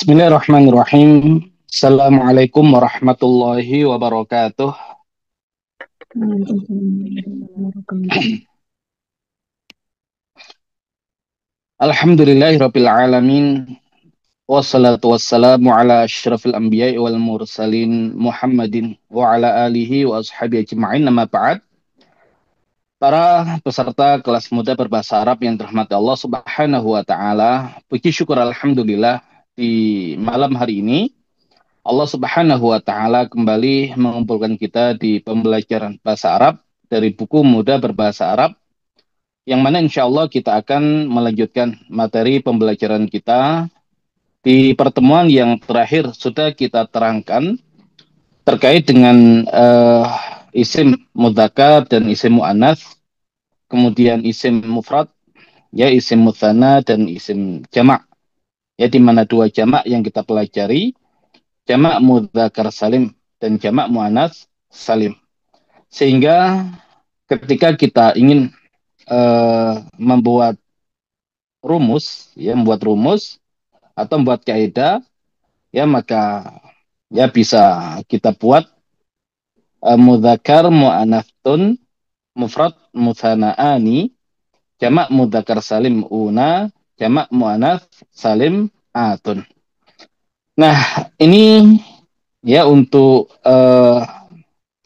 Bismillahirrahmanirrahim. Assalamualaikum warahmatullahi wabarakatuh. Alhamdulillahirabbil alamin. Wassalatu wassalamu ala asyrafil anbiya'i wal mursalin Muhammadin wa ala alihi wa ashabihi ajma'in. Amma ba'd. Para peserta kelas muda berbahasa Arab yang dirahmati Allah Subhanahu wa taala, puji syukur alhamdulillah di malam hari ini Allah Subhanahu wa taala kembali mengumpulkan kita di pembelajaran bahasa Arab dari buku Muda Berbahasa Arab, yang mana insya Allah kita akan melanjutkan materi pembelajaran kita. Di pertemuan yang terakhir sudah kita terangkan terkait dengan isim mudzakkar dan isim muannats, kemudian isim mufrad, ya isim mutsanna dan isim jamak. Ya, di mana dua jamak yang kita pelajari, jamak mudzakkar salim dan jamak muannats salim. Sehingga ketika kita ingin membuat membuat rumus atau membuat kaidah, ya maka ya bisa kita buat mudzakkar muannatsun mufrad mutsana'ani, jamak mudzakkar salim una, jamak muannats salim atun. Nah, ini ya untuk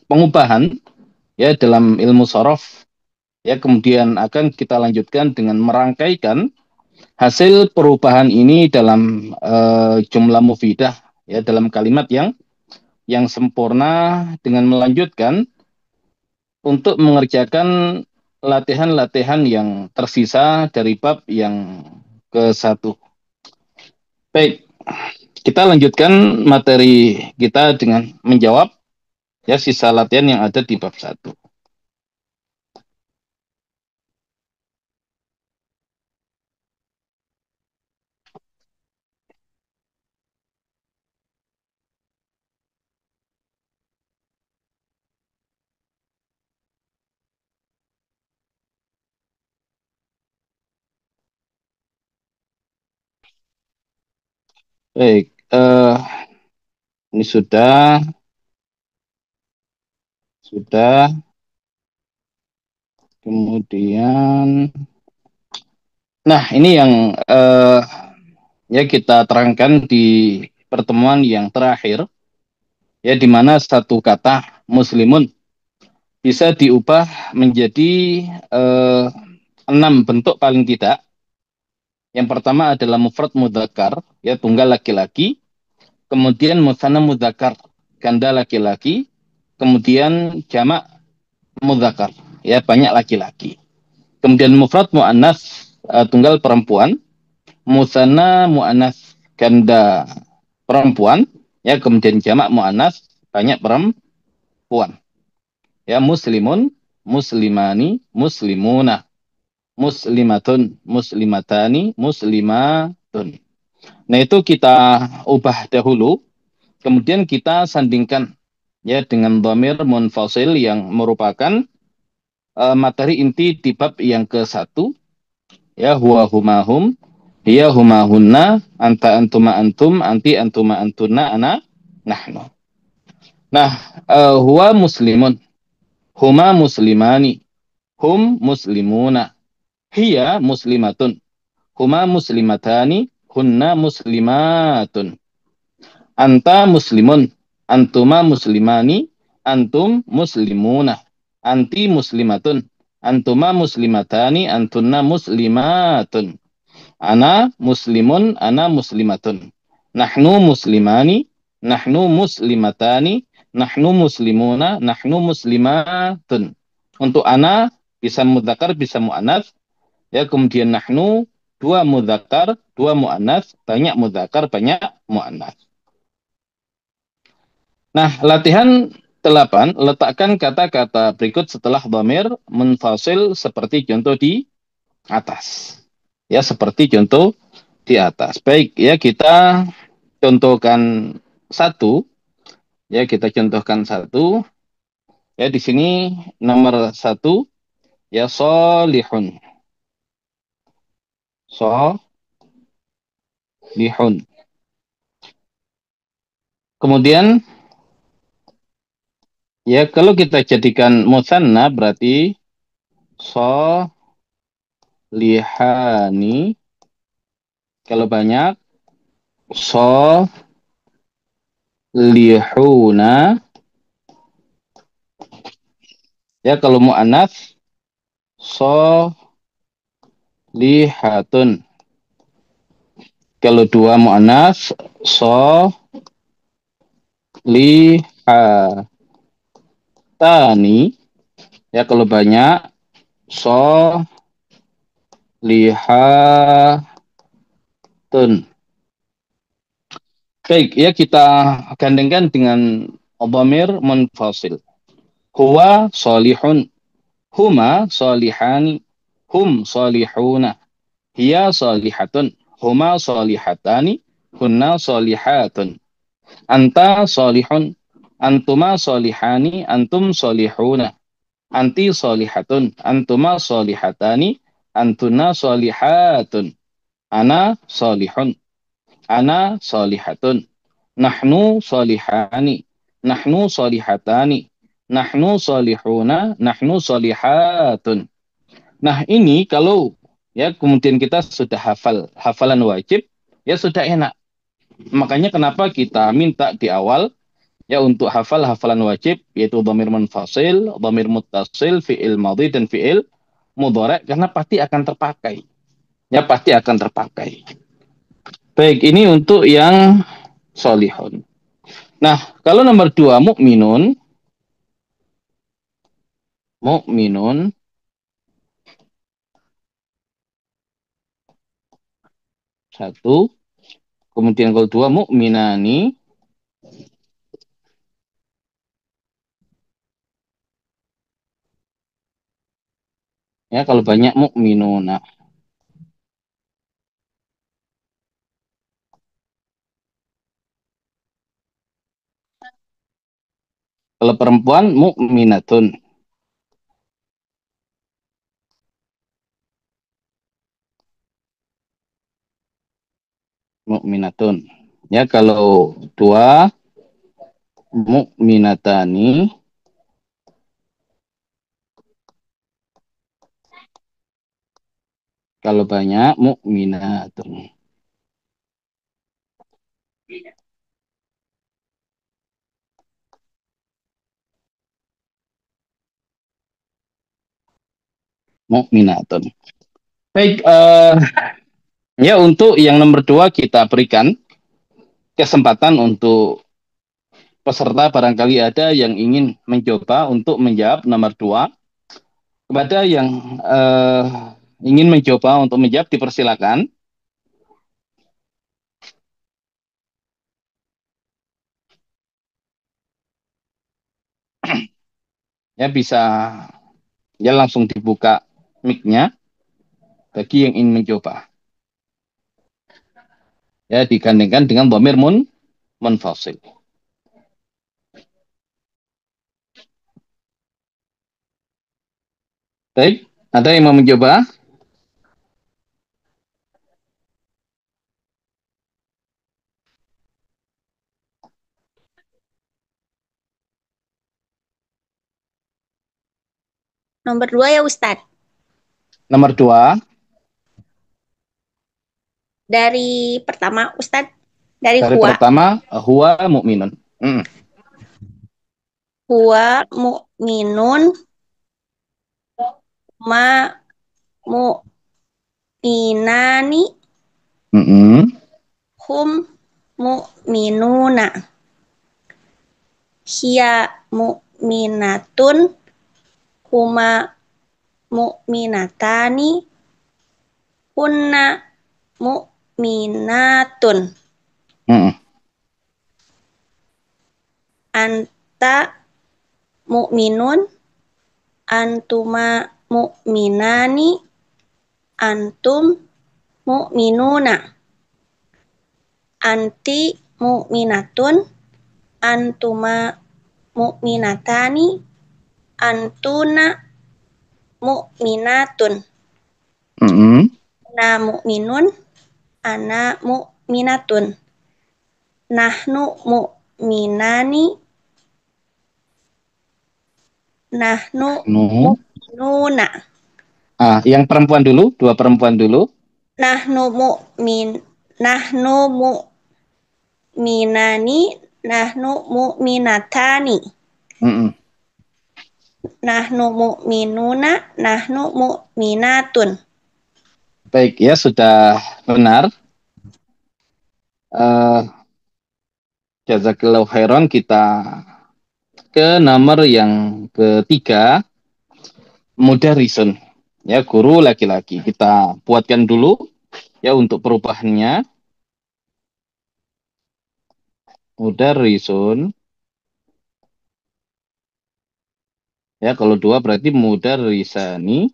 pengubahan ya dalam ilmu shorof. Ya, kemudian akan kita lanjutkan dengan merangkaikan hasil perubahan ini dalam jumlah mufidah, ya dalam kalimat yang sempurna, dengan melanjutkan untuk mengerjakan latihan-latihan yang tersisa dari bab yang ke-1. Baik, kita lanjutkan materi kita dengan menjawab ya sisa latihan yang ada di bab 1. Baik, ini sudah, kemudian, nah ini yang ya kita terangkan di pertemuan yang terakhir, ya di mana satu kata muslimun bisa diubah menjadi 6 bentuk paling tidak. Yang pertama adalah mufrad mudzakkar, ya tunggal laki-laki, kemudian musanna mudzakkar, ganda laki-laki, kemudian jamak mudzakkar, ya banyak laki-laki. Kemudian mufrad muannats, tunggal perempuan, musanna muannats, ganda perempuan, ya kemudian jamak muannats, banyak perempuan. Ya, muslimun, muslimani, muslimuna, muslimatun, muslimatani, muslimatun. Nah, itu kita ubah dahulu, kemudian kita sandingkan ya dengan dhamir munfasil yang merupakan materi inti di bab yang ke-1, ya huwa humahum, hiya humahunna, anta antuma antum, anti antuma antuna, ana nahnu. Nah, huwa muslimun, huma muslimani, hum muslimuna, hiya muslimatun, huma muslimatani, hunna muslimatun. Anta muslimun, antuma muslimani, antum muslimuna, anti muslimatun, antuma muslimatani, antunna muslimatun. Ana muslimun, ana muslimatun. Nahnu muslimani, nahnu muslimatani, nahnu muslimuna, nahnu muslimatun. Untuk ana bisa mudzakkar, bisa muannats. Ya, kemudian nahnu dua mudzakkar, dua muannats, banyak mudzakkar, banyak muannats. Nah, latihan 8, letakkan kata-kata berikut setelah dhamir munfasil seperti contoh di atas. Ya, seperti contoh di atas. Baik, ya kita contohkan satu. Ya, kita contohkan satu. Ya, di sini nomor 1, ya solihun. Solihun. Kemudian ya kalau kita jadikan musanna berarti solihani. Kalau banyak solihuna. Ya kalau mu'anats solihatun. Kalau dua mu'anats solihatani. Ya kalau banyak solihatun. Baik, ya kita gandengkan dengan dhamir munfasil. Huwa solihun, huma solihani, hum solihuna, hiya solihatun, huma solihatani, hunna solihatun. Anta solihun, antuma solihani, antum solihuna. Anti solihatun, antuma solihatani, antuna solihatun. Ana solihun, ana solihatun. Nahnu solihani, nahnu solihatani, nahnu solihuna, nahnu solihatun. Nah ini kalau ya kemudian kita sudah hafal hafalan wajib, ya sudah enak. Makanya kenapa kita minta di awal ya untuk hafal hafalan wajib yaitu dhamir munfasil, dhamir muttasil, fi'il madhi dan fi'il mudhari karena pasti akan terpakai. Ya pasti akan terpakai. Baik, ini untuk yang solihun. Nah, kalau nomor dua mukminun, mukminun satu, kemudian kalau dua mukminani, ya kalau banyak mukminuna. Kalau perempuan mukminatun, mukminatun. Ya kalau dua mukminatani, kalau banyak mukminatun. Mukminatun. Baik, ya untuk yang nomor dua kita berikan kesempatan untuk peserta barangkali ada yang ingin mencoba untuk menjawab nomor dua. Kepada yang ingin mencoba untuk menjawab dipersilakan. Ya bisa ya langsung dibuka mic-nya bagi yang ingin mencoba. Ya digandengkan dengan dhamir munfasil. Baik, ada yang mau mencoba? Nomor 2 ya Ustadz. Nomor dua. Dari pertama Ustadz. Dari huwa. Pertama, huwa mu'minun. Huwa mu'minun ma mu'minani hum mu'minuna. Hiya mu'minatun huma mu'minatani hunna mu'minatun. Anta mu'minun antuma mu'minani antum mu'minuna. Anti mu'minatun antuma mu'minatani antuna mu'minatun. Na mu'minun ana mu'minatun. Nahnu mu'minani, nahnu Nu. mu'minuna. Yang perempuan dulu, dua perempuan dulu. Nahnu mu'min, nahnu mu'minani, nahnu mu'minatani. Mm-mm. Nahnu mu'minuna, nahnu mu'minatun. Baik, ya sudah benar. Eh, Jazakillahu khairan, kita ke nomor yang ketiga, mudarrisun. Ya, guru laki-laki. Kita buatkan dulu ya untuk perubahannya. Mudarrisun. Ya, kalau dua berarti mudarrisani.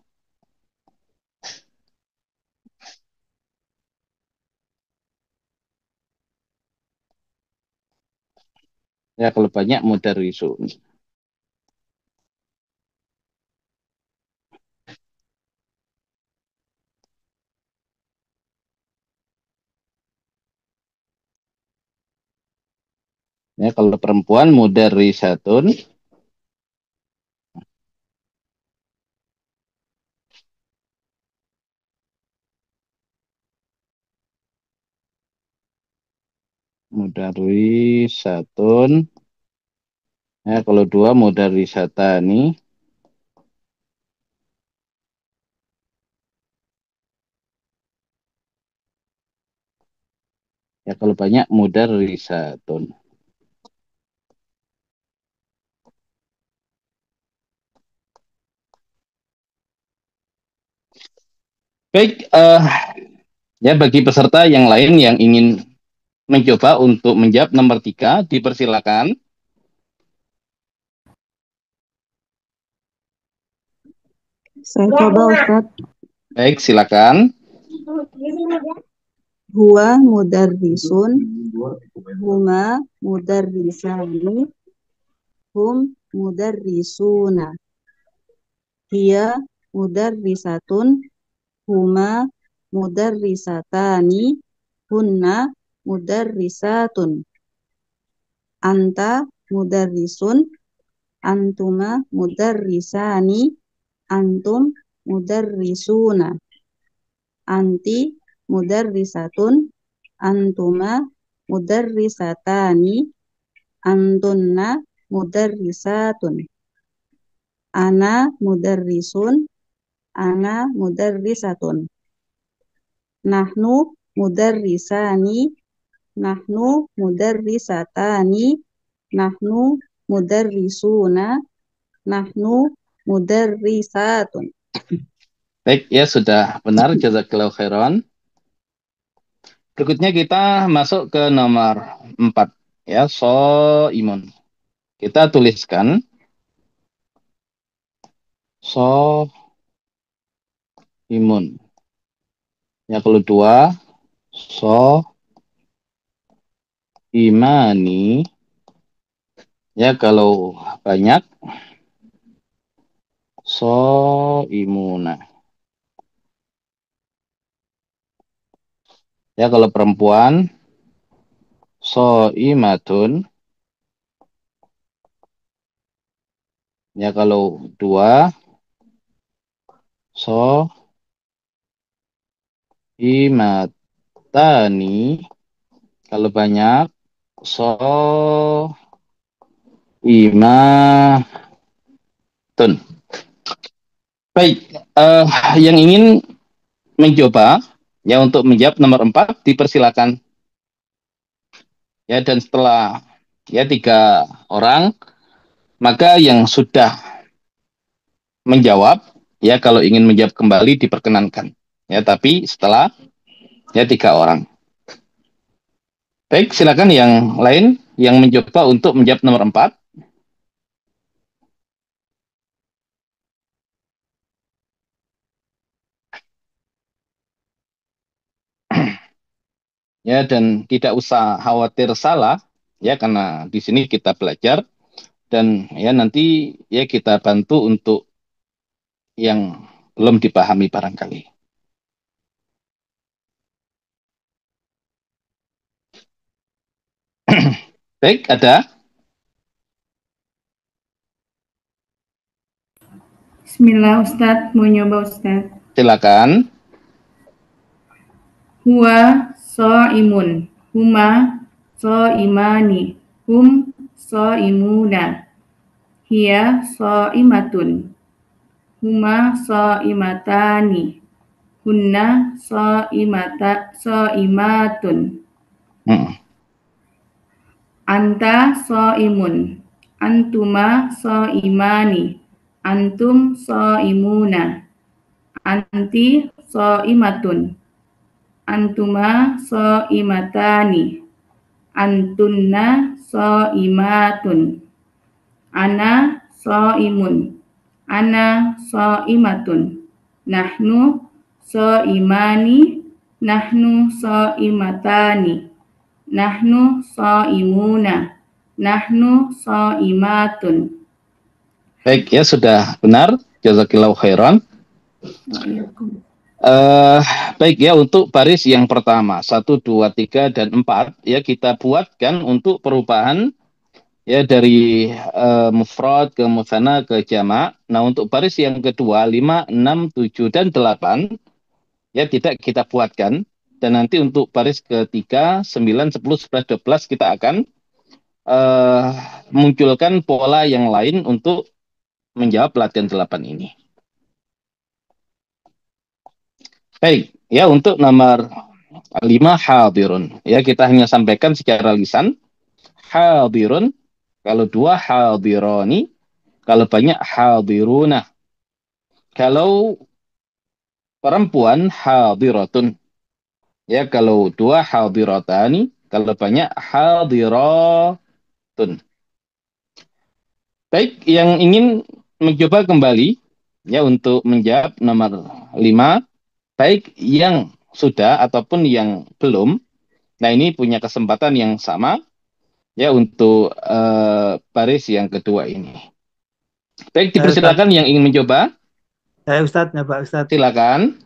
Ya, kalau banyak mudarrisun. Ya, kalau perempuan mudarrisatun. Mudarrisatun. Ya, kalau dua mudarrisatani. Ya, kalau banyak mudarrisatun. Baik, ya bagi peserta yang lain yang ingin mencoba untuk menjawab nomor tiga, dipersilakan. Saya coba Ustadz. Baik, silakan. Huwa mudarrisun, huma mudarrisani, hum mudarrisuna. Hiya mudarrisatun, huma mudarrisatani, hunna mudarrisatun. Anta mudarrisun, antuma mudarrisani, antum mudarrisuna. Anti mudarrisatun, antuma mudarrisatani, antunna mudarrisatun. Ana mudarrisun, ana mudarrisatun. Nahnu mudarrisani, nahnu mudarrisatani, nahnu mudarrisuna, nahnu mudarrisatun. Baik, ya sudah benar. Jazakallahu khairan. Berikutnya kita masuk ke nomor 4. Ya, so imun. Kita tuliskan so imun. Ya, kalau dua, so imani. Ya, kalau banyak, so imuna. Ya, kalau perempuan, so imatun. Ya, kalau dua, so imatani. Kalau banyak, so imatun. Baik, yang ingin mencoba ya untuk menjawab nomor 4 dipersilakan. Ya, dan setelah ya 3 orang, maka yang sudah menjawab ya kalau ingin menjawab kembali diperkenankan. Ya, tapi setelah ya 3 orang. Baik, silakan yang lain yang mencoba untuk menjawab nomor 4. Ya, dan tidak usah khawatir salah ya karena di sini kita belajar dan ya nanti ya kita bantu untuk yang belum dipahami barangkali. Baik, ada? Bismillah Ustadz, mau nyoba Ustadz. Silakan. Huwa imun, huma imani, hum imuna, hiya imatun, huma imatani, hunna imatun. Anta imun, antuma imani, antum imuna, anti imatun, antuma imatani, antunna imatun, ana imun, ana imatun, nahnu imani, nahnu imatani, nahnu imuna, nahnu imatun. Baik, ya sudah benar. Jazakillahu khairan. Baik ya, untuk baris yang pertama 1, 2, 3, dan 4 ya kita buatkan untuk perubahan ya dari mufrad ke musanna ke jamak. Nah, untuk baris yang kedua 5, 6, 7, dan 8 ya tidak kita buatkan, dan nanti untuk baris ketiga 9, 10, 11, 12 kita akan munculkan pola yang lain untuk menjawab latihan 8 ini. Baik, ya untuk nomor 5 hadirun. Ya, kita hanya sampaikan secara lisan. Hadirun, kalau 2 hadironi, kalau banyak hadiruna. Kalau perempuan hadiratun. Ya, kalau 2 hadiratani, kalau banyak hadiratun. Baik, yang ingin mencoba kembali ya untuk menjawab nomor 5, baik yang sudah ataupun yang belum. Nah, ini punya kesempatan yang sama ya untuk baris yang kedua ini. Baik, dipersilakan yang ingin mencoba. Saya Ustadz, ya Pak Ustadz. Silakan.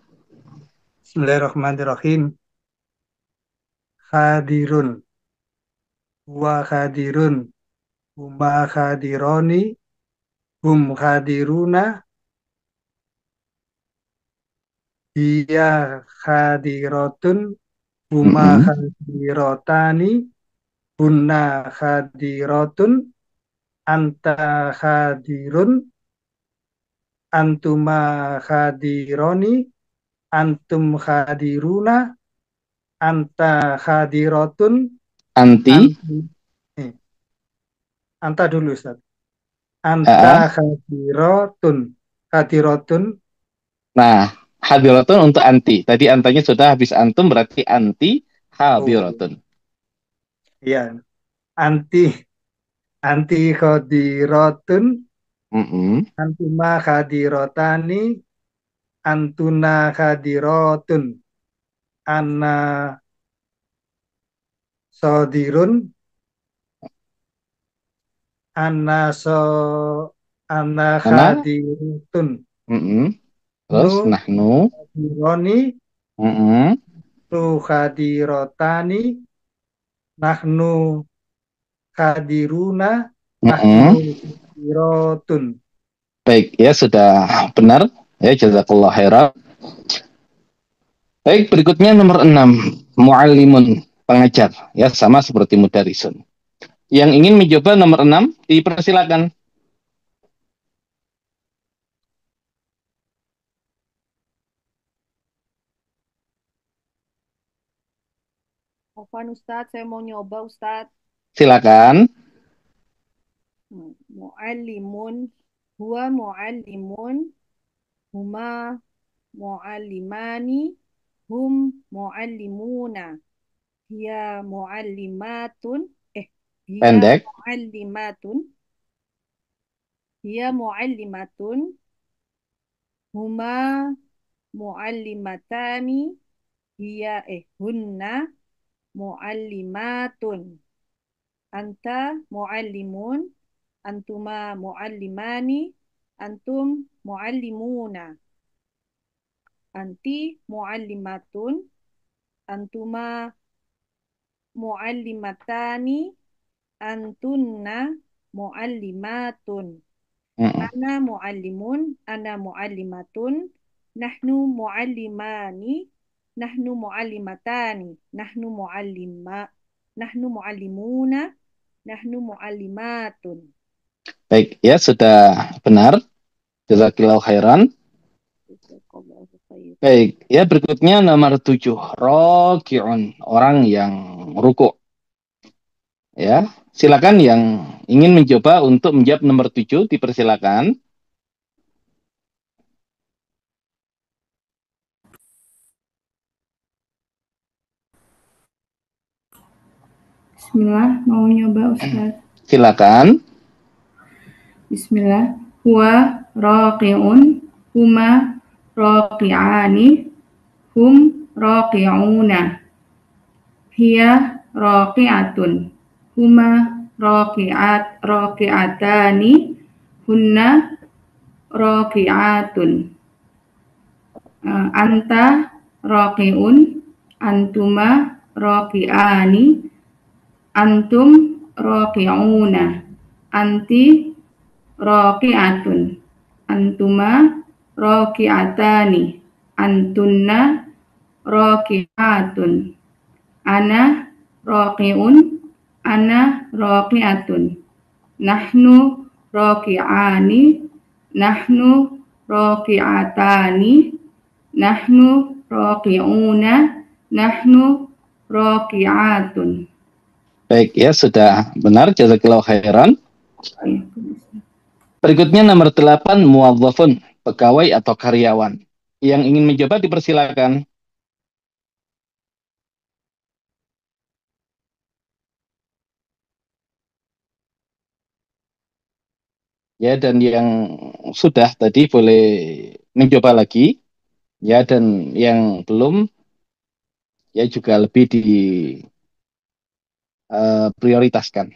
Bismillahirrahmanirrahim. Hadirun, wa hadirun, huma hadironi, hum hadiruna, hiya hadirotun, huma hadirotani, hunna hadirotun, anta hadirun, antuma hadironi, antum hadiruna, anta hadirotun, Anti. Anta dulu Ustaz. Anta hadirotun. Hadirotun. Nah, hadiratun untuk anti. Tadi antanya sudah habis antum, berarti anti hadiratun. Iya. Anti hadiratun. Antuma hadirotani. Antuna hadirotun. Anna sodirun. Anna hadiratun. Terus nahnu hadironi. Nu hadirotani. Nahnu hadiruna. Nahnu hadiratun. Baik, ya sudah benar. Ya, jazakallah khairan. Baik, berikutnya nomor 6. Muallimun, pengajar. Ya, sama seperti mudarisun. Yang ingin mencoba nomor 6, dipersilakan. Afwan Ustadz, saya mau nyoba Ustadz. Silakan. Mu'allimun, huwa mu'allimun, huma mu'allimani, hum mu'allimuna, hiya mu'allimatun, Pendek. hiya mu'allimatun, huma mu'allimatani, hiya hunna mu'allimatun, anta mu'allimun, antuma mu'allimani, antum mu'allimuna, anti mu'allimatun, antuma mu'allimatani, Antunna muallimatun. Ana muallimun, ana muallimatun, nahnu muallimani, nahnu muallimatani, nahnu muallimuna, nahnu muallimatun. Baik, ya sudah benar. Jazakallahu khairan. Baik, ya berikutnya nomor 7. Roki'un, orang yang ruku'. Ya, silakan yang ingin mencoba untuk menjawab nomor 7, dipersilakan. Bismillah, mau nyoba Ustaz. Silakan. Bismillah. Huwa raqi'un, huma raqi'ani, hum raqi'una. Hiya raqi'atun, huma raqi'atani, hunna raqi'atun. Anta raqi'un, antuma raqi'ani, antum raqi'una, anti raqi'atun, antuma raqi'atani, antunna raqi'atun, ana raqi'un, ana raqi'atun, nahnu raqi'ani, nahnu raqi'atani, nahnu raqi'una, nahnu raqi'atun. Baik, ya sudah benar. Jazakallahu khairan. Berikutnya nomor 8, muwazzafun, pegawai atau karyawan. Yang ingin mencoba dipersilakan. Ya, dan yang sudah tadi boleh mencoba lagi. Ya, dan yang belum ya juga lebih di prioritaskan.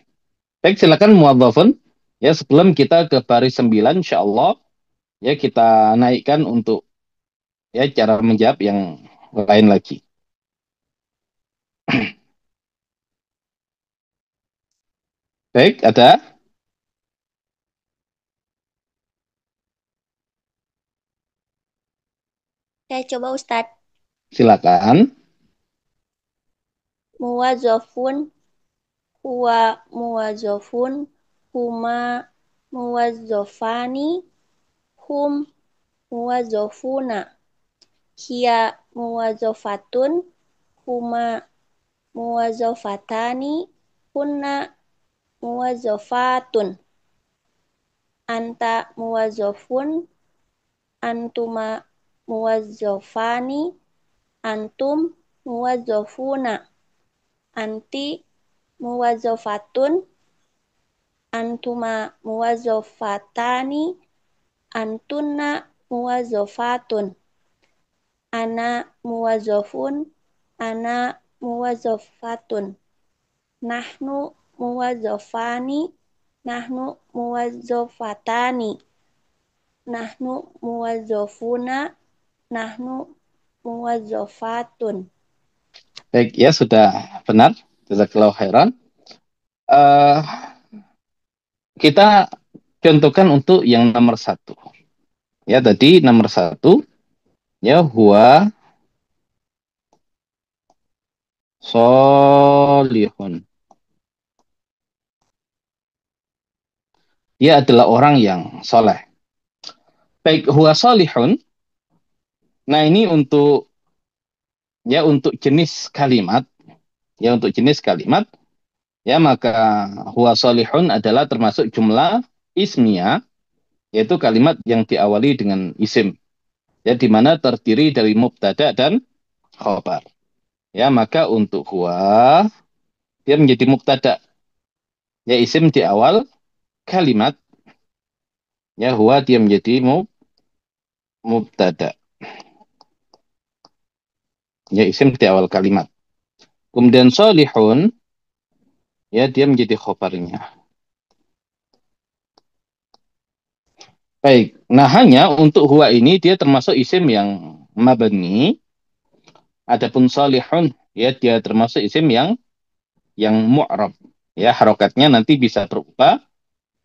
Baik, silakan muwazzafun. Ya, sebelum kita ke baris 9, insyaallah ya kita naikkan untuk ya cara menjawab yang lain lagi. Baik, ada? Saya coba Ustadz. Silakan. Muwazzafun, huwa muwazzafun, huma muwazzafani, hum muwazzafuna. Hiya muwazzafatun, huma muwazzafatani, hunna muwazzafatun. Anta muwazzafun, antuma muwazzafani, antum muwazzafuna. Anti muwazzafatun, antuma muwazzafatani, antunna muwazzafatun. Ana muwazzafun, ana muwazzafatun. Nahnu muwazzafani, nahnu muwazzafatani. Nahnu muwazzafuna, nahnu muwazzafatun. Baik, ya sudah benar. Jazakallahu khairan. Kita contohkan untuk yang nomor 1. Ya, tadi nomor 1 ya huwa solihun. Dia adalah orang yang soleh. Baik, huwa solihun. Nah, ini untuk jenis kalimat. Ya, untuk jenis kalimat. Ya, maka huwa solihun adalah termasuk jumlah ismiyah, yaitu kalimat yang diawali dengan isim. Ya, di mana terdiri dari mubtada dan khobar. Ya, maka untuk huwa dia menjadi mubtada. Ya, isim di awal kalimat. Ya, huwa dia menjadi mubtada. Ya, isim di awal kalimat. Kemudian solihun, ya dia menjadi khobarnya. Baik, nah hanya untuk huwa ini dia termasuk isim yang mabni. Adapun solihun, ya dia termasuk isim yang mu'rab. Ya, harokatnya nanti bisa berubah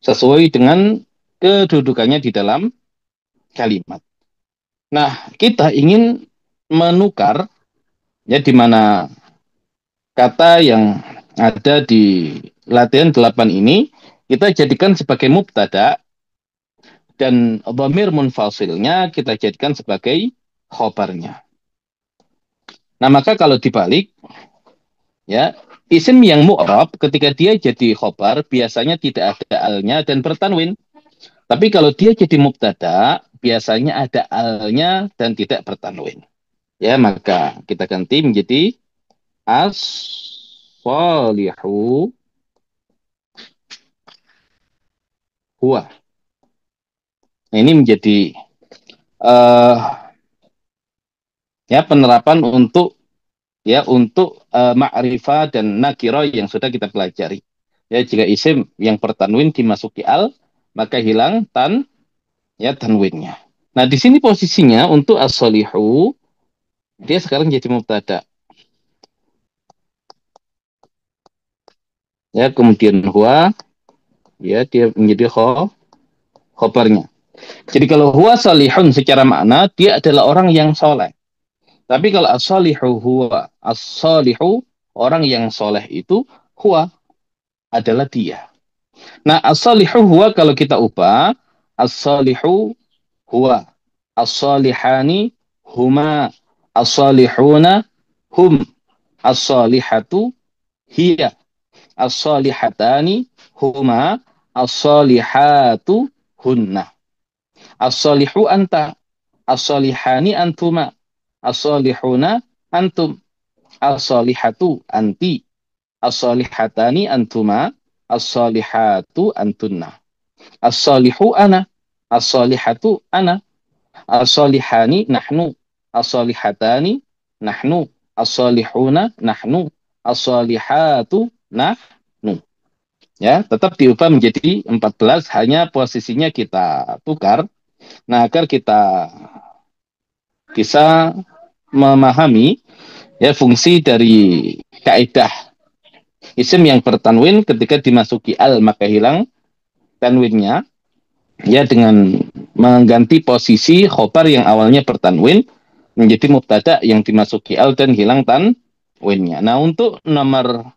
sesuai dengan kedudukannya di dalam kalimat. Nah, kita ingin menukar ya di mana kata yang ada di latihan 8 ini kita jadikan sebagai mubtada dan dhamir munfasilnya kita jadikan sebagai khobarnya. Nah, maka kalau dibalik ya, isim yang mu'rab ketika dia jadi khobar biasanya tidak ada alnya dan bertanwin. Tapi kalau dia jadi mubtada biasanya ada alnya dan tidak bertanwin. Ya, maka kita ganti menjadi as-solihu huwa. Nah, ini menjadi uh, ya penerapan untuk ma'rifah dan nakiro yang sudah kita pelajari. Ya, jika isim yang bertanwin dimasuki al, maka hilang tanwinnya. Nah, di sini posisinya untuk as-solihu dia sekarang jadi mubtada. Ya, kemudian huwa ya dia menjadi khobarnya. Jadi kalau huwa salihun secara makna dia adalah orang yang soleh. Tapi kalau as-salihu huwa as-salihu orang yang soleh itu huwa adalah dia. Nah, as-salihu huwa kalau kita ubah as-salihu huwa as-salihani huma as-salihuna hum as-salihatu hiya as-salihatani huma as-salihatu hunna as-salihu anta as-salihani antuma as-salihuna antum as-salihatu anti as-salihatani antuma as-salihatu antunna as-salihu ana as-salihatu ana as-salihani nahnu as-salihatani nahnu as-salihuna nahnu as-salihatu nahnu. Ya, tetap diubah menjadi 14, hanya posisinya kita tukar. Nah, agar kita bisa memahami ya fungsi dari kaidah isim yang bertanwin ketika dimasuki al maka hilang tanwinnya ya dengan mengganti posisi khobar yang awalnya bertanwin menjadi mubtada yang dimasuki al dan hilang tanwinnya. Nah, untuk nomor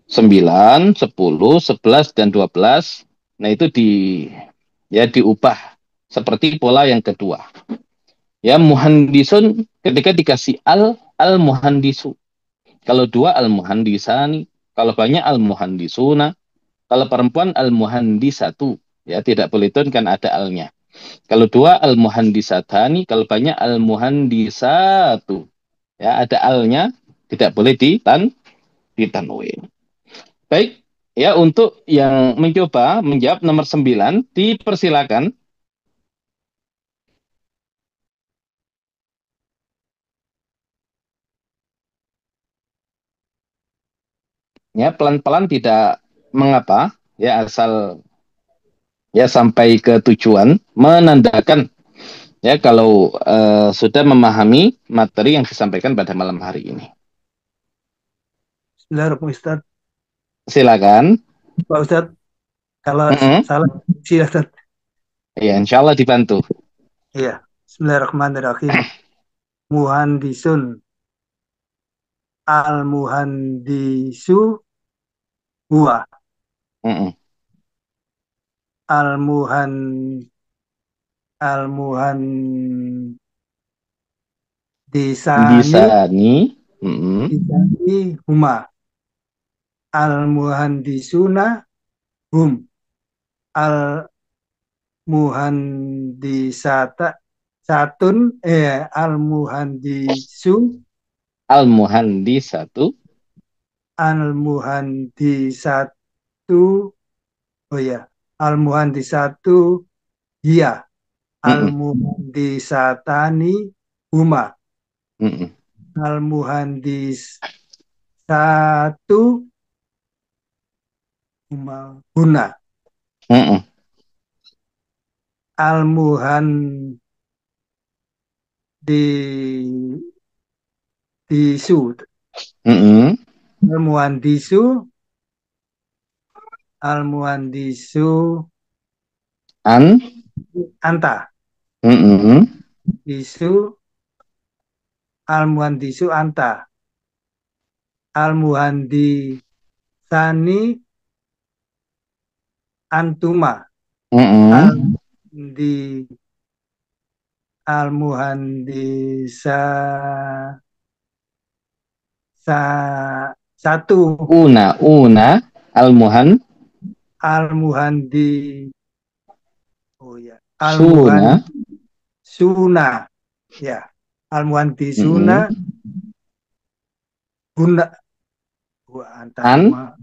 9, 10, 11 dan 12 nah itu diubah seperti pola yang kedua. Ya, muhandisun ketika dikasih al muhandisu. Kalau dua al muhandisani, kalau banyak al muhandisuna, kalau perempuan al muhandisatu. Ya, tidak boleh tun kan ada alnya. Kalau dua al muhandisatani, kalau banyak al muhandisatu. Ya, ada alnya, tidak boleh ditanwin. Baik, ya untuk yang mencoba menjawab nomor 9 dipersilakan. Ya, pelan-pelan tidak mengapa, ya asal ya sampai ke tujuan menandakan ya kalau sudah memahami materi yang disampaikan pada malam hari ini. Bismillahirrahmanirrahim, Ustaz. Silakan. Pak Ustaz, kalau salah silakan. Ya, insya Allah dibantu. Iya, Bismillahirrahmanirrahim. Muhandisun al-muhandisu huwa al-muhan disani huma al-muhandisuna hum al-muhandisata satun al-muhandisatu oh ya al-muhandisatu hiya al-muhandisatani huma al-muhandisatu huma huna al-muhandisu al-muhandisu Al-muhandisu anta. Isu al-muhandisu anta. Al-muhandisani antuma. Al-muhandisa satu. Una Al-muhandi Suna Suna ya. Al-muhandi Suna guna antum.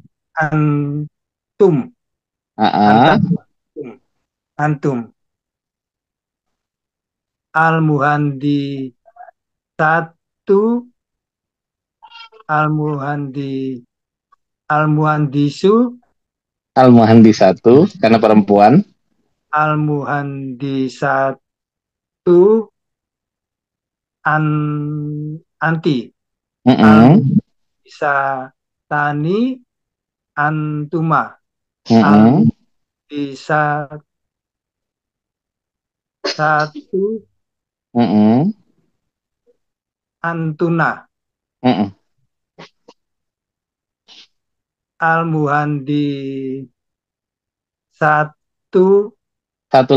Antum. Al-muhandi satu. Al-muhandisu satu karena perempuan. Al-muhandi satu anti. Al-muhandisa tani antuma. Al-muhandisa satu antuna. Al-muhandi satu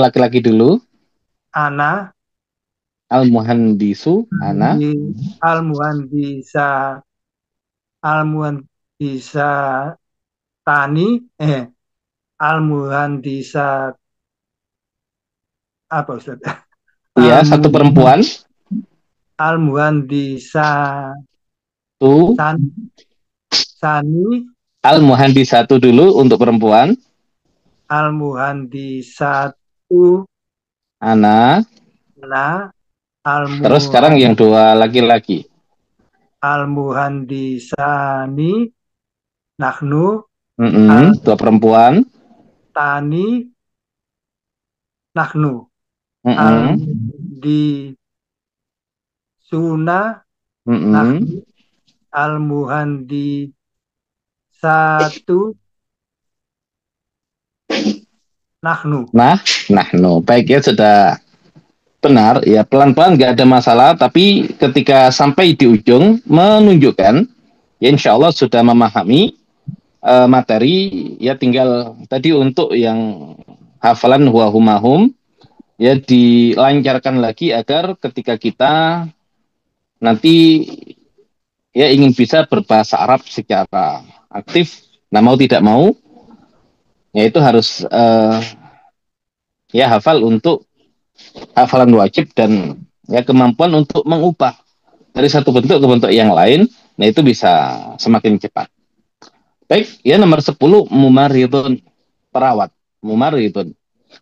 laki-laki dulu. ana. Al-muhandisu ana. Al-muhandisa tani al-muhandisa apa Ustaz? Iya, satu perempuan. Al-muhandisa sani. Al-muhandisatu dulu untuk perempuan. Al-muhandisatu ana. Terus sekarang yang dua laki-laki. Al-muhandisani nahnu. Dua perempuan. Tani nahnu. Al-muhandisuna nahnu. Al-muhandisatu nahnu. Nahnu. Baik ya, sudah benar ya, pelan-pelan nggak ada masalah, tapi ketika sampai di ujung menunjukkan ya insya Allah sudah memahami materi ya, tinggal tadi untuk yang hafalan huwa humahum ya dilancarkan lagi agar ketika kita nanti ya ingin bisa berbahasa Arab secara aktif, nah mau tidak mau ya itu harus ya hafal untuk hafalan wajib dan ya kemampuan untuk mengubah dari satu bentuk ke bentuk yang lain, nah itu bisa semakin cepat. Baik, ya nomor 10 mumaridun, perawat. Mumaridun.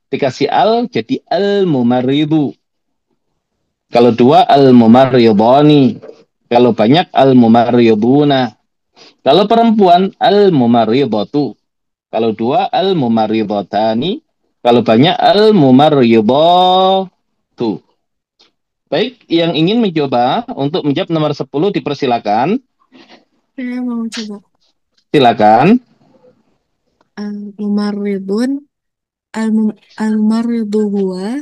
Dikasih al jadi al-mumaridu. Kalau dua al-mumaridoni. Kalau banyak al-mumariduna. Kalau perempuan al-mumaridatu. Kalau dua al-mumaridotani. Kalau banyak al-mumaridatu. Baik, yang ingin mencoba untuk menjawab nomor 10 dipersilakan. Saya mau coba. Silakan. Al-mumarridun, al-mumarridu huwa,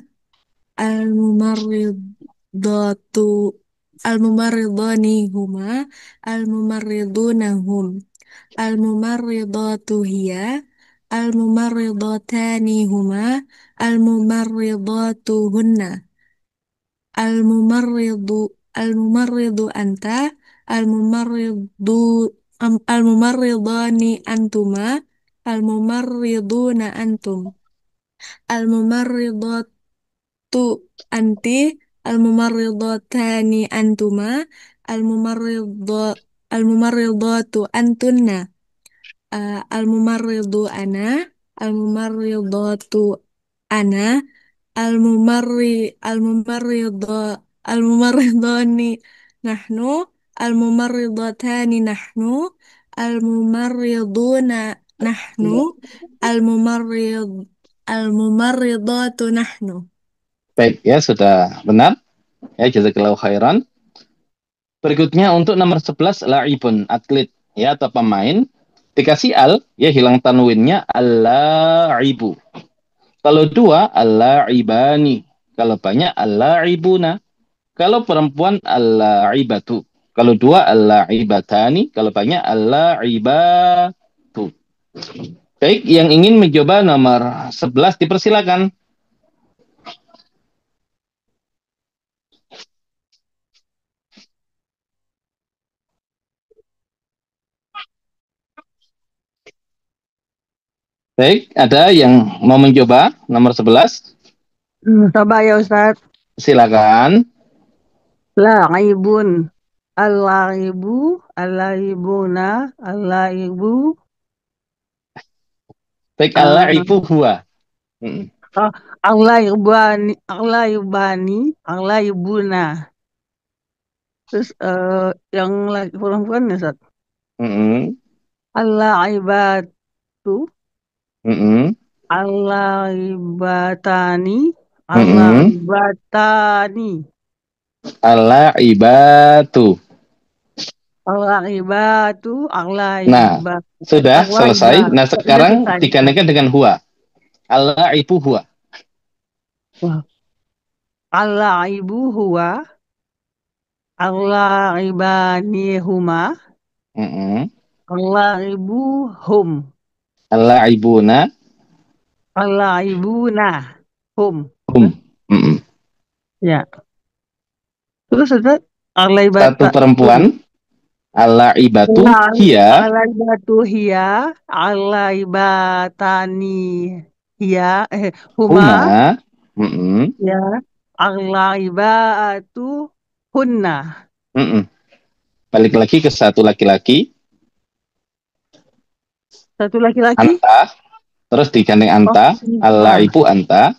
al-mumarridatu, al-mumarridani huma, al-mumarridunahum, al-mumarridatu hiya, al-mumarridatani huma, al-mumarridatu hunna, al-mumarridu anta, al-mumarridani antuma, al-mumarriduna antum, al-mumarridatu anti, al-mumarridatani antuma, al-mumarridatu antunna, al-mumarridu ana, al-mumarridatu ana, al-mumarridani nahnu, al-mumarridatani nahnu, al-mumarriduna nahnu, al-mumarridatu nahnu. Baik, ya sudah benar. Ya, jazakallahu khairan. Berikutnya untuk nomor 11 laibun, atlet ya atau pemain. dikasih al, ya hilang tanwinnya, al-la'ibu. Kalau dua, al-la'ibani. Kalau banyak, al-la'ibuna. Kalau perempuan, al-la'ibatu. Kalau dua, al-la'ibatani. Kalau banyak, al-la'ibatu. Baik, yang ingin mencoba nomor 11 dipersilakan. Baik, ada yang mau mencoba nomor 11? Coba ya Ustaz. Silakan. La'ibun. Al-la'ibu. Al-la'ibuna. Al-la'ibu. Baik, al-la'ibu huwa. Al-la'ibani. Al-la'ibani. Al-la'ibuna. Terus yang lagi perempuan ya Ustaz. Al-la'ibatu. Al-la'ibatani. Al-la'ibatani. Al-la'ibatu. Al-la'ibatu. Nah, sudah selesai. Nah, sekarang digantikan dengan huwa. Al-la'ibu huwa. Al-la'ibu huwa. Al-la'ibani huma. Al-la'ibu hum. Al-la'ibuna. Al-la'ibuna hum. Ya. Terus Ustaz, satu perempuan, al-la'ibatu hiya. Al-la'ibatu hiya. Al-la'ibatani hiya. Huma. Ya. Al-la'ibatu hunna. Balik lagi ke satu laki-laki. Satu laki-laki. Anta. Terus digandeng anta. Al-la'ibu anta.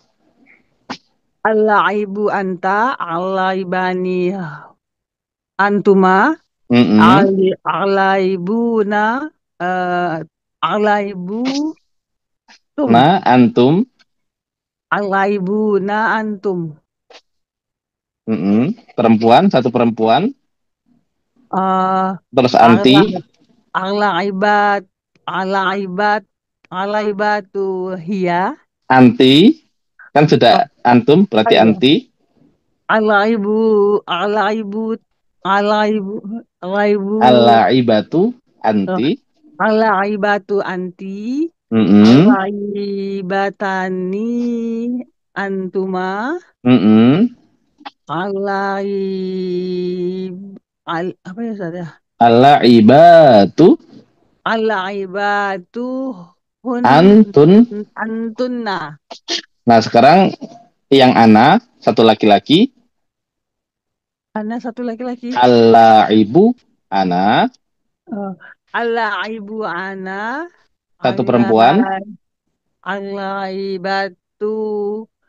Al-la'ibu anta. Al-la'ibani antuma. Al-laibuna. Al-laibu tum. Nah, antum. Al-laibuna antum. Perempuan, satu perempuan. Terus anti. Al-laibat. Al-laibatu hiya. Anti. Kan sudah antum, berarti anti. Al-laibu. Al-laibatu anti. Al-laibatu anti. Al-laibatani antuma. Apa ya Ustaz ya? Al-laibatu. Al-laibatu antunna. Nah, sekarang yang ana, satu laki-laki. Ana satu laki-laki. Al-laibu ana. Al-laibu ana. Satu perempuan. Al-laibatu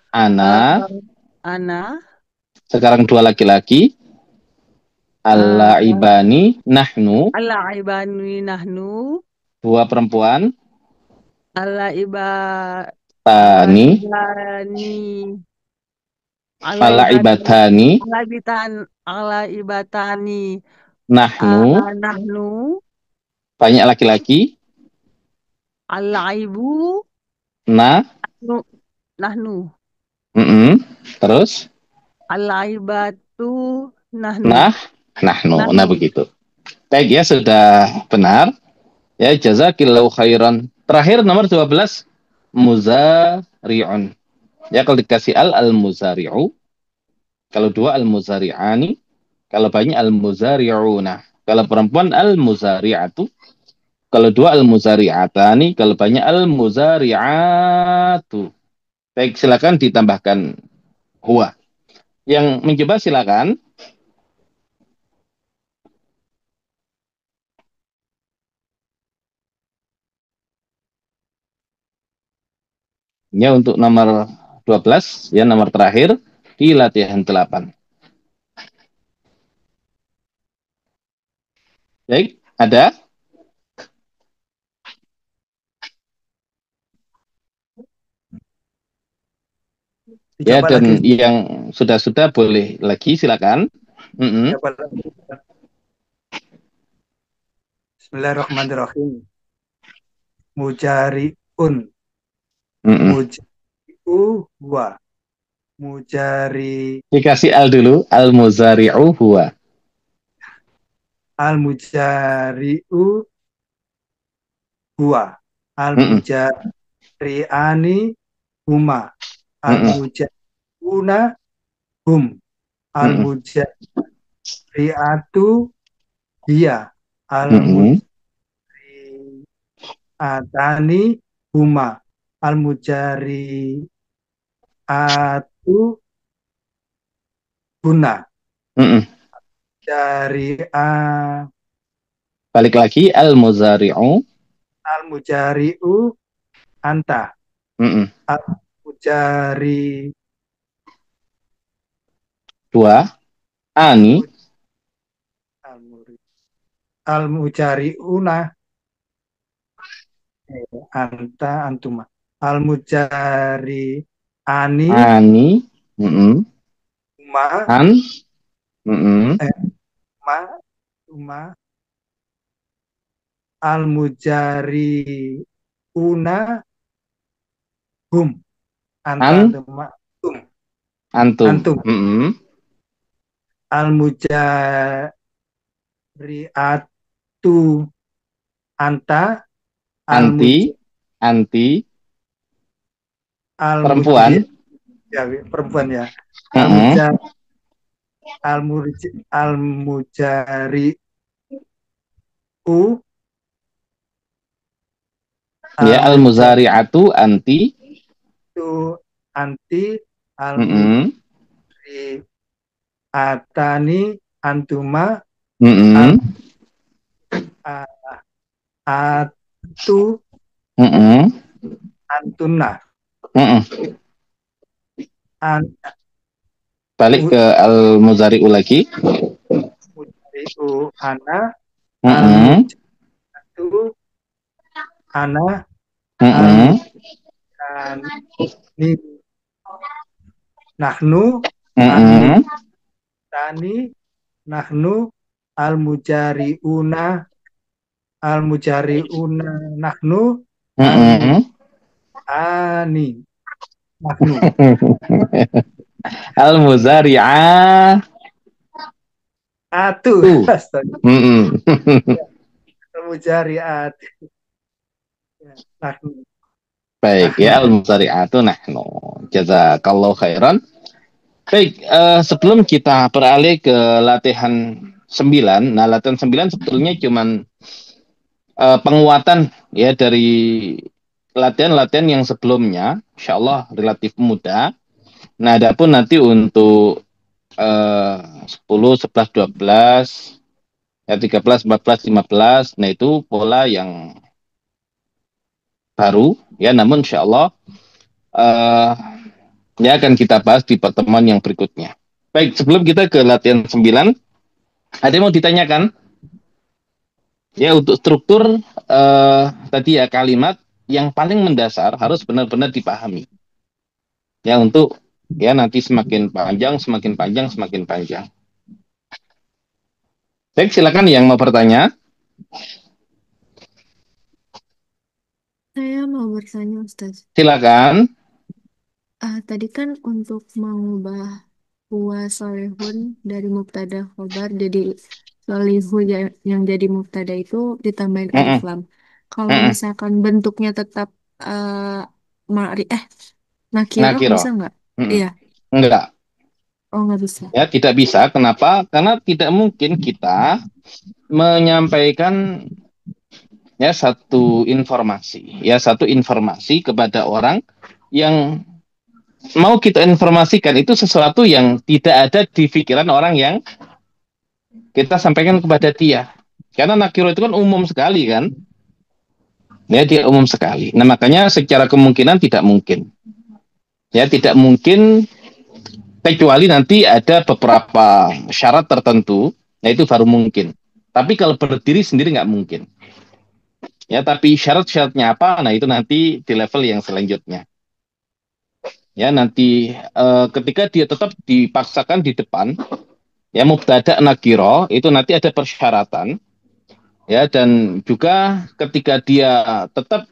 ana. Ana. Sekarang dua laki-laki. Al-laibani nahnu. Al-laibani nahnu. Dua perempuan. Al-laibatani. Al-laibatani. Al-laibatani. Nahnu. Banyak laki-laki. Al-laibu. Nahnu. Terus? Al-laibatu nahnu. Nahnu. Nah, begitu. Baik ya, sudah benar. Ya, jazakillahu khairan. Terakhir nomor 12, muzari'un. Ya, kalau dikasih al-muzari'u. Kalau dua, al-muzari'ani. Kalau banyak, al-muzari'una. Kalau perempuan, al-muzari'atu. Kalau dua, al-muzari'atani. Kalau banyak, al-muzari'atu. Baik, silakan ditambahkan huwa. Yang mencoba silakan. Ya, untuk nomor 12, ya nomor terakhir di latihan 8. Baik, ada? Ya, dan lagi. Yang sudah boleh lagi, silakan. Bismillahirrahmanirrahim. mujariun, mujari'u huwa, mujari, Dikasih al dulu, al-muzari'u huwa. al-mujari'u huwa, al-mujari'ani huma, al-mujari'una hum, al-mujari'atu hiya, al-mujari'atani huma, al-mujari'atu huna, jari'a, Balik lagi, al-muzari'u al-mujari'u anta, al-mujari, dua, ani al-mujari'una anta antuma, al-mujari ani huma, an huma, al-mujari'una hum, anta antuma, antum. Al-mujari'atu anta, anti perempuan. Ya, perempuan ya. Al-mujari'u ya, al-muzari'atu anti itu anti, al-mujari'atani antuma, atu antuna. Balik ke al-muzari'u lagi. Mujari'u ana, al-mujari'atu ana, al-mujari'ani nahnu, al-mujari'atani nahnu, al-mujari'una nahnu, al-mujari'ani nahnu. Al-muzari'ah Atu. Al-mujari'at. Nahnu. Baik, ya, al-muzari'atu nahnu. Jazakallahu khairan. Baik, sebelum kita beralih ke latihan 9, nah latihan 9 sebetulnya cuman penguatan ya dari latihan-latihan yang sebelumnya, insya Allah relatif mudah. Nah, adapun nanti untuk 10, 11, 12, ya 13, 14, 15, nah itu pola yang baru, ya, namun insya Allah ya akan kita bahas di pertemuan yang berikutnya. Baik, sebelum kita ke latihan 9, ada yang mau ditanyakan? Ya, untuk struktur tadi ya, kalimat yang paling mendasar harus benar-benar dipahami. Ya, untuk ya nanti semakin panjang, semakin panjang, semakin panjang. Baik, silakan yang mau bertanya. Saya mau bertanya, Ustaz. Silakan. Tadi kan untuk mengubah huwa solihun dari mubtada khobar jadi solihu yang jadi mubtada itu ditambahin alif lam. Kalau misalkan bentuknya tetap nakirah bisa nggak? Iya. Enggak. Oh, nggak bisa. Ya, tidak bisa. Kenapa? Karena tidak mungkin kita menyampaikan ya satu informasi kepada orang yang mau kita informasikan itu sesuatu yang tidak ada di pikiran orang yang kita sampaikan kepada dia. Karena nakiro itu kan umum sekali kan. Ya, dia umum sekali. Nah, makanya secara kemungkinan tidak mungkin. Ya, tidak mungkin kecuali nanti ada beberapa syarat tertentu, nah itu baru mungkin. Tapi kalau berdiri sendiri nggak mungkin. Ya, tapi syarat-syaratnya apa? Nah, itu nanti di level yang selanjutnya. Ya, nanti ketika dia tetap dipaksakan di depan, ya mubtada nakiro itu nanti ada persyaratan. Ya, dan juga ketika dia tetap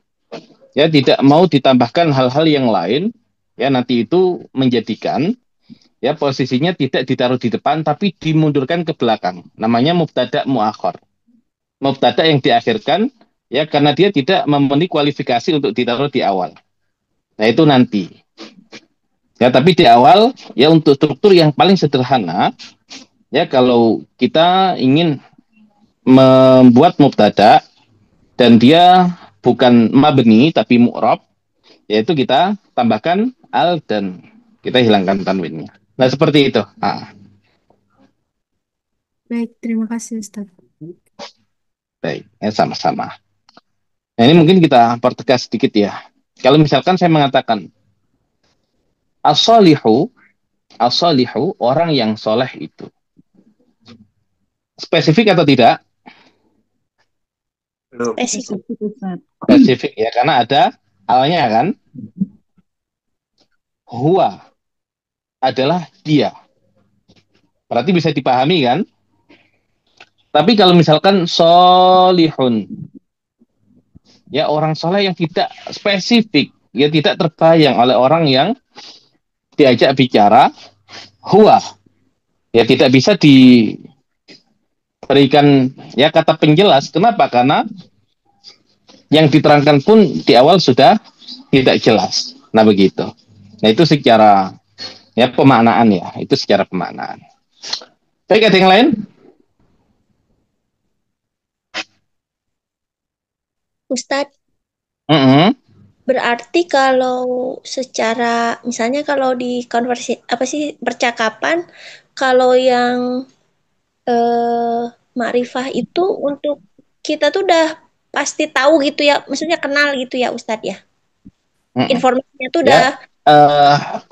Ya, tidak mau ditambahkan hal-hal yang lain, ya nanti itu menjadikan ya posisinya tidak ditaruh di depan tapi dimundurkan ke belakang. Namanya mubtada muakhar. Mubtada yang diakhirkan ya karena dia tidak memenuhi kualifikasi untuk ditaruh di awal. Nah, itu nanti. Ya, tapi di awal ya untuk struktur yang paling sederhana ya kalau kita ingin membuat mubtada dan dia bukan mabni tapi mu'rab, yaitu kita tambahkan al dan kita hilangkan tanwinnya. Nah, seperti itu. Baik, terima kasih Ustaz. Baik, ya sama-sama. Nah, ini mungkin kita pertegas sedikit ya. Kalau misalkan saya mengatakan as-solihu, as-solihu, orang yang soleh itu. Spesifik atau tidak? Belum. Spesifik. Spesifik ya, karena ada alnya kan. Huwa adalah dia. Berarti bisa dipahami kan? Tapi kalau misalkan solihun, ya orang soleh yang tidak spesifik, ya tidak terbayang oleh orang yang diajak bicara, huwa, ya tidak bisa diberikan ya kata penjelas. Kenapa? Karena yang diterangkan pun di awal sudah tidak jelas. Nah, begitu. Nah, itu secara ya pemaknaan ya, itu secara pemaknaan. Baik, ada yang lain? Ustadz, berarti kalau secara misalnya kalau di konversi apa sih percakapan, kalau yang makrifah itu untuk kita tuh udah pasti tahu gitu ya, maksudnya kenal gitu ya Ustadz ya. Informasinya tuh udah.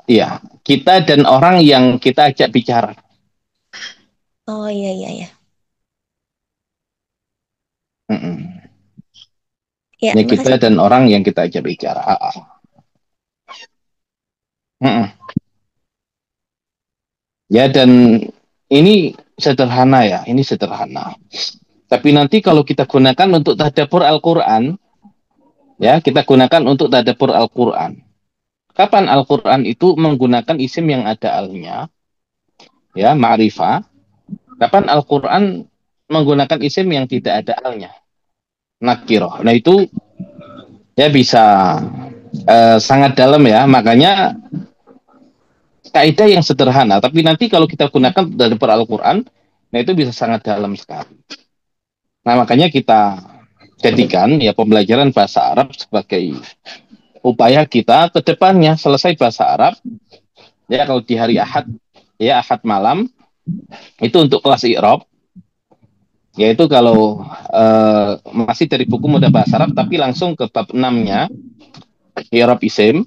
Iya, kita dan orang yang kita ajak bicara. Oh iya iya ya. Ya, kita dan orang yang kita ajak bicara. Ya, dan ini sederhana ya, ini sederhana. Tapi nanti kalau kita gunakan untuk tadabbur Al-Quran, ya kita gunakan untuk tadabbur Al-Quran. Kapan Al-Quran itu menggunakan isim yang ada alnya, ya ma'rifah. Kapan Al-Quran menggunakan isim yang tidak ada alnya, nakiroh. Nah itu ya bisa sangat dalam ya, makanya kaidah yang sederhana, tapi nanti kalau kita gunakan dari Al-Quran, nah itu bisa sangat dalam sekali. Nah, makanya kita jadikan ya pembelajaran bahasa Arab sebagai upaya kita ke depannya selesai bahasa Arab. Ya kalau di hari Ahad, ya Ahad malam, itu untuk kelas i'rab. Yaitu kalau masih dari buku mudah bahasa Arab, tapi langsung ke bab 6-nya, i'rab isim.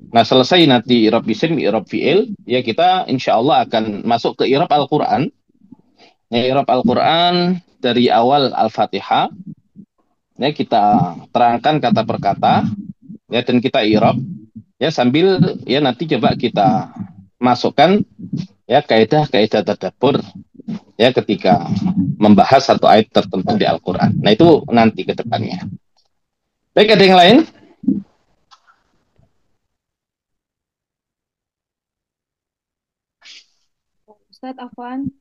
Nah, selesai nanti i'rab isim, i'rab fi'il, ya kita insya Allah akan masuk ke i'rab Al-Quran. Ya, i'rab Al-Quran dari awal Al-Fatihah, ya kita terangkan kata per kata, ya dan kita i'rab, ya sambil ya nanti coba kita masukkan ya kaidah-kaidah tadabbur ya ketika membahas satu ayat tertentu di Al-Quran. Nah itu nanti ke depannya. Baik, ada yang lain? Ustadz Afwan,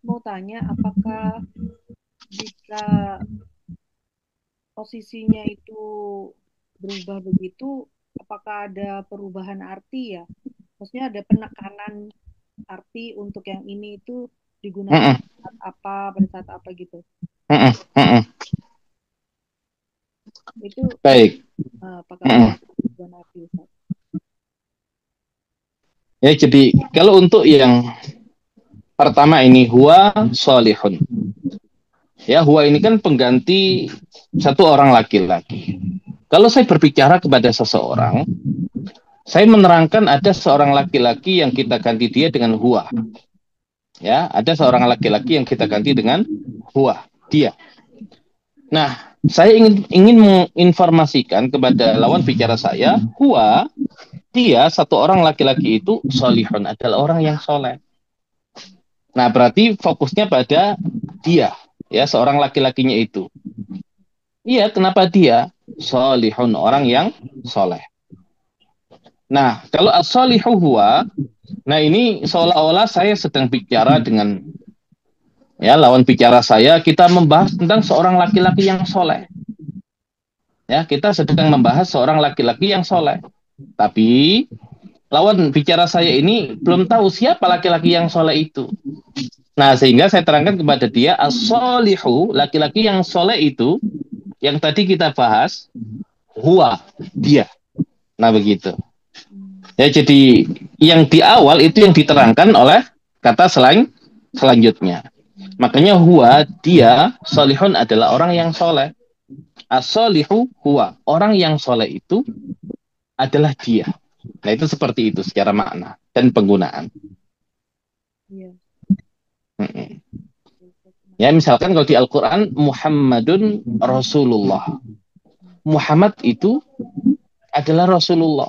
mau tanya apakah jika posisinya itu berubah begitu, apakah ada perubahan arti ya? Maksudnya ada penekanan arti untuk yang ini itu digunakan saat apa, pada saat apa gitu? Itu baik. Apakah ada perubahan arti Ustaz? Ya, jadi kalau untuk yang pertama ini huwa solihun. Ya, huwa ini kan pengganti satu orang laki-laki. Kalau saya berbicara kepada seseorang, saya menerangkan ada seorang laki-laki yang kita ganti dia dengan huwa. Ya, ada seorang laki-laki yang kita ganti dengan huwa, dia. Nah, saya ingin menginformasikan kepada lawan bicara saya, huwa, dia satu orang laki-laki itu solihun, adalah orang yang soleh. Nah, berarti fokusnya pada dia, ya seorang laki-lakinya itu. Iya, kenapa dia? salihun, orang yang soleh. Nah, kalau as-salihu huwa, nah ini seolah-olah saya sedang bicara dengan lawan bicara saya, kita membahas tentang seorang laki-laki yang soleh. Ya, kita sedang membahas seorang laki-laki yang soleh. Tapi lawan bicara saya ini belum tahu siapa laki-laki yang soleh itu. Nah, sehingga saya terangkan kepada dia, as-solihu, laki-laki yang soleh itu, yang tadi kita bahas, huwa, dia. Nah, begitu. Ya, jadi yang di awal itu yang diterangkan oleh kata selanjutnya. Makanya huwa, dia, solihun adalah orang yang soleh. As-solihu huwa, orang yang soleh itu adalah dia. Nah, itu seperti itu secara makna dan penggunaan. Iya. Ya, misalkan kalau di Al-Quran, Muhammadun Rasulullah. Muhammad itu adalah Rasulullah.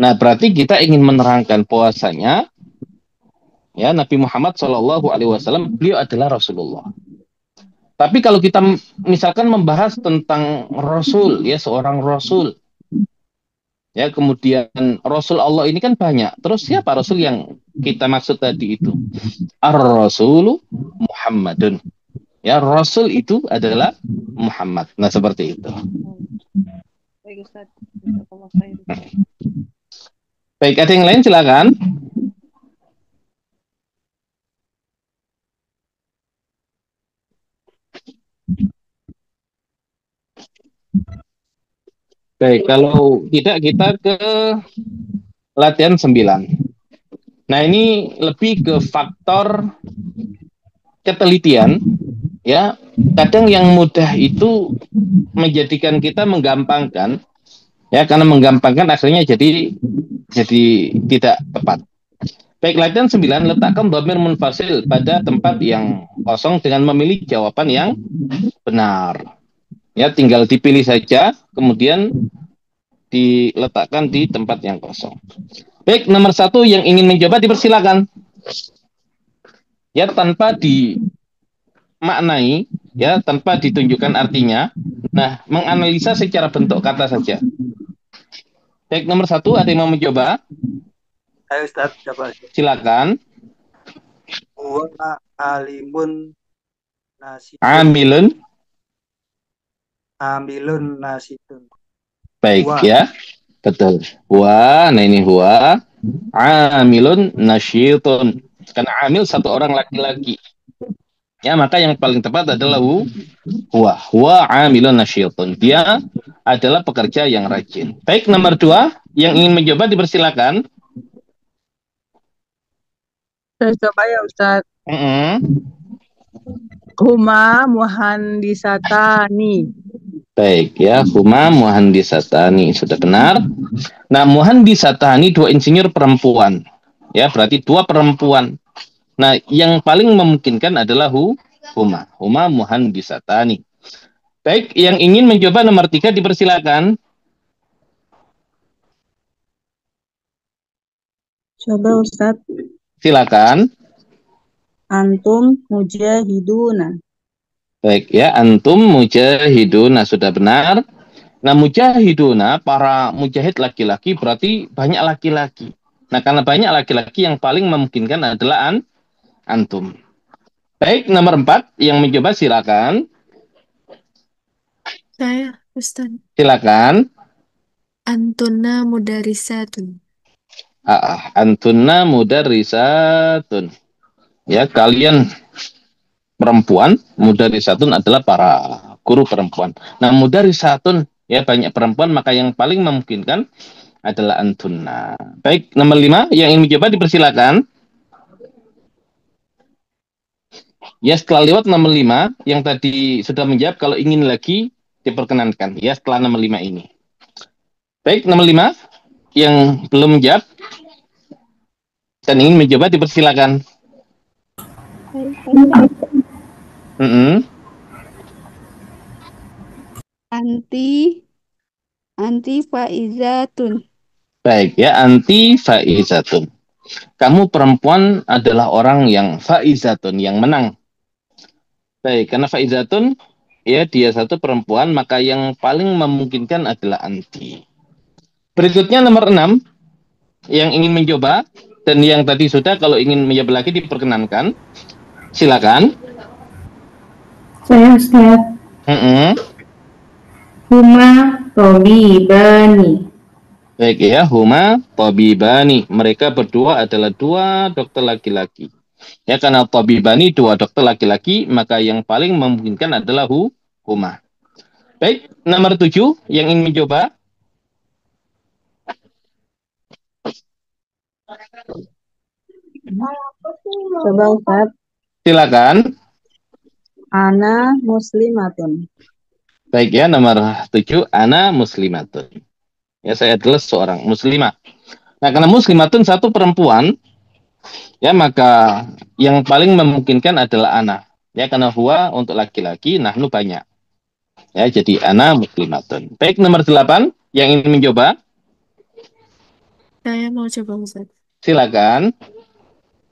Nah, berarti kita ingin menerangkan puasanya, ya, Nabi Muhammad SAW, beliau adalah Rasulullah. Tapi kalau kita misalkan membahas tentang Rasul, ya, seorang Rasul, ya, kemudian Rasul Allah ini kan banyak. Terus siapa Rasul yang kita maksud tadi itu? Ar-Rasulu Muhammadun. Ya, Rasul itu adalah Muhammad. Nah, seperti itu. Baik, Ustaz. Baik, ada yang lain silakan. Baik, kalau tidak kita ke latihan 9. Nah, ini lebih ke faktor ketelitian, ya. Kadang yang mudah itu menjadikan kita menggampangkan, ya, karena menggampangkan akhirnya jadi tidak tepat. Baik, latihan 9, letakkan dhamir munfasil pada tempat yang kosong dengan memilih jawaban yang benar. Ya, tinggal dipilih saja, kemudian diletakkan di tempat yang kosong. Baik, nomor 1 yang ingin mencoba dipersilakan. Ya, tanpa dimaknai, ya, tanpa ditunjukkan artinya. Nah, menganalisa secara bentuk kata saja. Baik, nomor 1 ada yang mau mencoba? Ayo Ustaz, coba. Silakan. Huwa alimun nasitun. Amilun nasitun. Baik, huwa. Ya. Betul. Huwa, nah ini huwa. Amilun nasyitun. Karena amil satu orang laki-laki. Ya, maka yang paling tepat adalah huwa. Huwa amilun nasyitun. Dia adalah pekerja yang rajin. Baik, nomor 2 yang ingin mencoba dipersilakan. Saya coba ya Ustaz. Huma muhandisatani. Baik, ya, huma muhandisatani, sudah benar. Nah, muhandisatani 2 insinyur perempuan. Ya, berarti 2 perempuan. Nah, yang paling memungkinkan adalah huma muhandisatani. Baik, yang ingin mencoba nomor 3 dipersilakan. Coba Ustaz. Silakan. Antum mujahiduna. Baik, ya, antum mujahiduna, sudah benar. Nah, mujahiduna, para mujahid laki-laki, berarti banyak laki-laki. Nah, karena banyak laki-laki, yang paling memungkinkan adalah antum. Baik, nomor 4 yang mencoba silakan. Saya, Ustaz. Silakan. Antuna mudarisatun. Antunna mudarisatun. Ya, kalian perempuan, mudarisatun adalah para guru perempuan. Nah, mudarisatun, ya, banyak perempuan, maka yang paling memungkinkan adalah antunna. Baik, nomor 5 yang ingin mencoba dipersilakan. Ya, setelah lewat nomor 5 yang tadi sudah menjawab, kalau ingin lagi diperkenankan, ya, setelah nomor 5 ini. Baik, nomor 5 yang belum menjawab dan ingin mencoba dipersilakan. Anti faizatun. Baik, ya, anti faizatun. Kamu perempuan adalah orang yang faizatun, yang menang. Baik, karena faizatun ya dia satu perempuan, maka yang paling memungkinkan adalah anti. Berikutnya nomor 6, yang ingin mencoba, dan yang tadi sudah, kalau ingin mencoba lagi diperkenankan. Silakan. Saya Ustaz. Huma tabibani. Baik ya, huma tabibani. Mereka berdua adalah dua dokter laki-laki. Ya, karena tabibani dua dokter laki-laki, maka yang paling memungkinkan adalah huma. Baik, nomor 7 yang ingin mencoba. Coba Ustaz. Silakan. Ana muslimatun. Baik ya, nomor 7, ana muslimatun. Ya, saya adalah seorang muslimah. Nah, karena muslimatun satu perempuan, ya maka yang paling memungkinkan adalah ana. Ya, karena huwa untuk laki-laki, nahnu banyak. Ya, jadi ana muslimatun. Baik, nomor 8 yang ingin mencoba. Saya mau coba Ustaz. Silakan.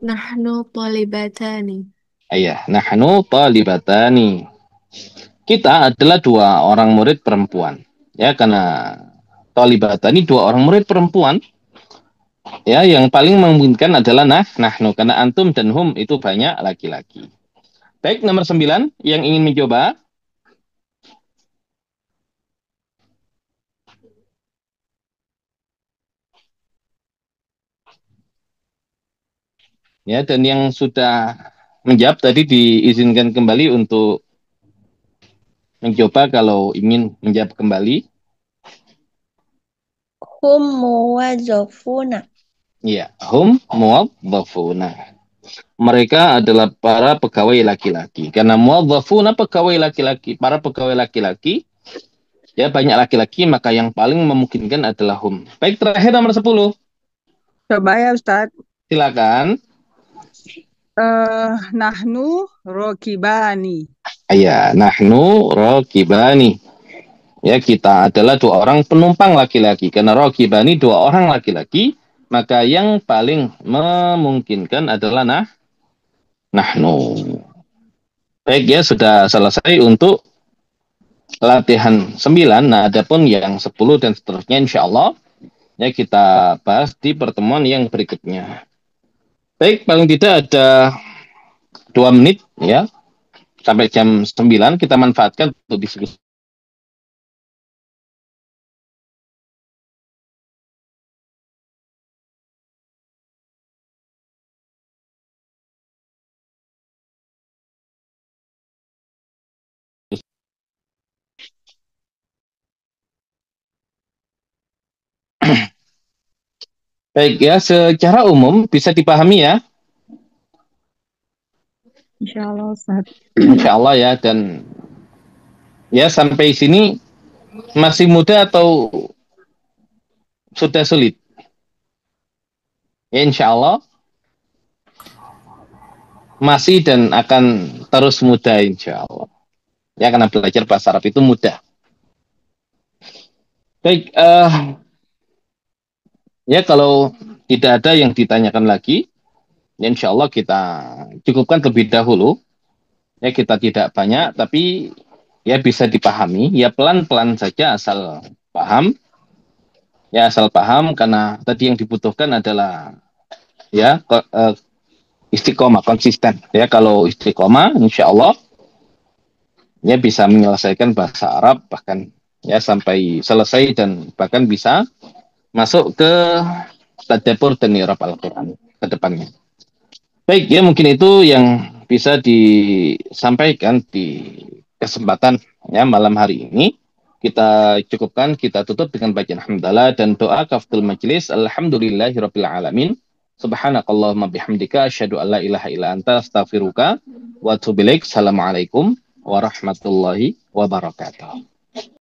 Nahnu thalibatani. Ayah, nahnu thalibatani. Kita adalah dua orang murid perempuan. Ya, karena thalibatani dua orang murid perempuan. Ya, yang paling memungkinkan adalah nahnu, karena antum dan hum itu banyak laki-laki. Baik, nomor 9 yang ingin mencoba. Ya, dan yang sudah menjawab tadi diizinkan kembali untuk mencoba kalau ingin menjawab kembali. Hum muwazzafuna. Ya, hum muwazzafuna. Mereka adalah para pegawai laki-laki. Karena muwazzafuna pegawai laki-laki, para pegawai laki-laki, ya banyak laki-laki, maka yang paling memungkinkan adalah hum. Baik, terakhir nomor 10. Coba ya Ustaz. Silakan. Nahnu rokibani. Ya, nahnu rokibani. Ya, kita adalah dua orang penumpang laki-laki. Karena rokibani dua orang laki-laki, maka yang paling memungkinkan adalah nahnu. Baik ya, sudah selesai untuk latihan 9. Nah, adapun yang 10 dan seterusnya insya Allah ya kita bahas di pertemuan yang berikutnya. Baik, paling tidak ada 2 menit ya. Sampai jam 9 kita manfaatkan untuk diskusi. Baik ya, secara umum bisa dipahami ya. Insya Allah Ustaz. Insya Allah ya, dan ya sampai sini masih mudah atau sudah sulit? Ya, insya Allah masih dan akan terus mudah insya Allah. Ya, karena belajar bahasa Arab itu mudah. Baik, ya kalau tidak ada yang ditanyakan lagi, ya insya Allah kita cukupkan terlebih dahulu. Ya, kita tidak banyak, tapi ya bisa dipahami. Ya pelan-pelan saja asal paham. Ya asal paham, karena tadi yang dibutuhkan adalah ya istiqomah, konsisten. Ya kalau istiqomah, insya Allah ya bisa menyelesaikan bahasa Arab bahkan ya sampai selesai dan bahkan bisa masuk ke tadabbur dan i'rab Al-Quran ke depannya. Baik ya, mungkin itu yang bisa disampaikan di kesempatan ya malam hari ini. Kita cukupkan, kita tutup dengan bacaan hamdalah dan doa kaftul majlis. Alhamdulillahirabbil alamin. Subhanakallahumma bihamdika asyhadu an la ilaha illa anta astaghfiruka wa atubu ilaik. Assalamualaikum warahmatullahi wabarakatuh.